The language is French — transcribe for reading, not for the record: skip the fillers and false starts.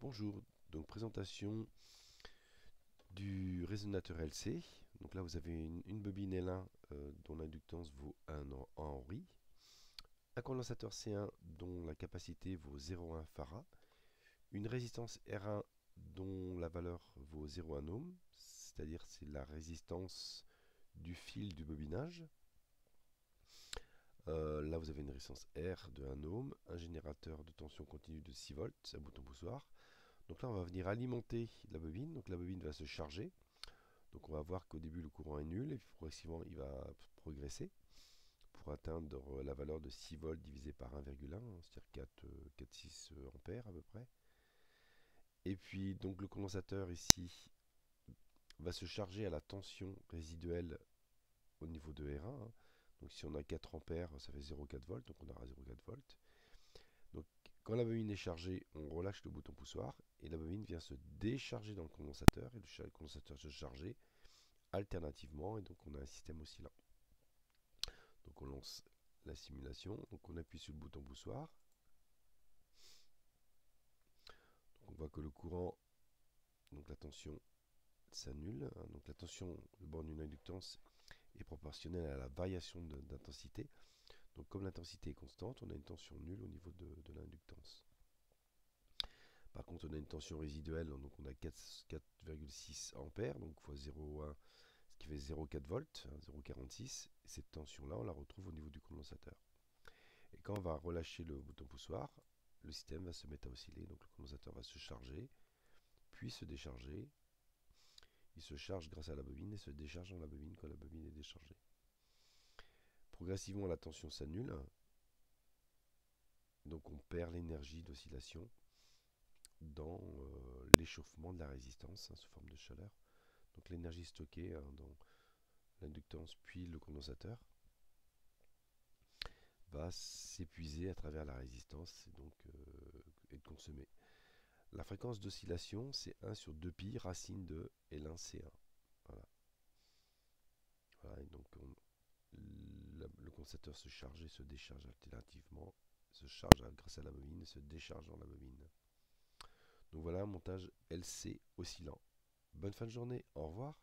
Bonjour, donc présentation du résonateur LC. Donc là vous avez une bobine L1 dont l'inductance vaut 1 Henri, un condensateur C1 dont la capacité vaut 0,1 farad, une résistance R1 dont la valeur vaut 0,1 ohm, c'est-à-dire c'est la résistance du fil du bobinage. Là vous avez une résistance R de 1 ohm, un générateur de tension continue de 6 volts, un bouton poussoir. Donc là on va venir alimenter la bobine, donc la bobine va se charger. Donc on va voir qu'au début le courant est nul et puis progressivement il va progresser pour atteindre la valeur de 6 volts divisé par 1,1, c'est-à-dire 4,6 ampères à peu près. Et puis donc le condensateur ici va se charger à la tension résiduelle au niveau de R1. Donc si on a 4 ampères, ça fait 0,4 volts, donc on aura 0,4 volts. Donc quand la bobine est chargée, on relâche le bouton poussoir et la bobine vient se décharger dans le condensateur et le condensateur se charger alternativement et donc on a un système oscillant. Donc on lance la simulation, donc on appuie sur le bouton poussoir. Donc on voit que le courant, donc la tension s'annule. Donc la tension de borne d'une inductance est proportionnelle à la variation d'intensité. Donc comme l'intensité est constante, on a une tension nulle au niveau de l'inductance. Par contre, on a une tension résiduelle, donc on a 4,6 ampères, donc fois 0,1, ce qui fait 0,4 volts, 0,46. Et cette tension-là, on la retrouve au niveau du condensateur. Et quand on va relâcher le bouton poussoir, le système va se mettre à osciller, donc le condensateur va se charger, puis se décharger. Il se charge grâce à la bobine et se décharge dans la bobine quand la bobine est déchargée. Progressivement, la tension s'annule, donc on perd l'énergie d'oscillation dans l'échauffement de la résistance sous forme de chaleur. Donc l'énergie stockée dans l'inductance puis le condensateur va s'épuiser à travers la résistance et donc être consommée. La fréquence d'oscillation, c'est 1 sur 2pi racine de L1C1. Voilà. Voilà, et donc le condensateur se charge et se décharge alternativement, se charge grâce à la bobine et se décharge dans la bobine. Donc voilà un montage LC oscillant. Bonne fin de journée, au revoir.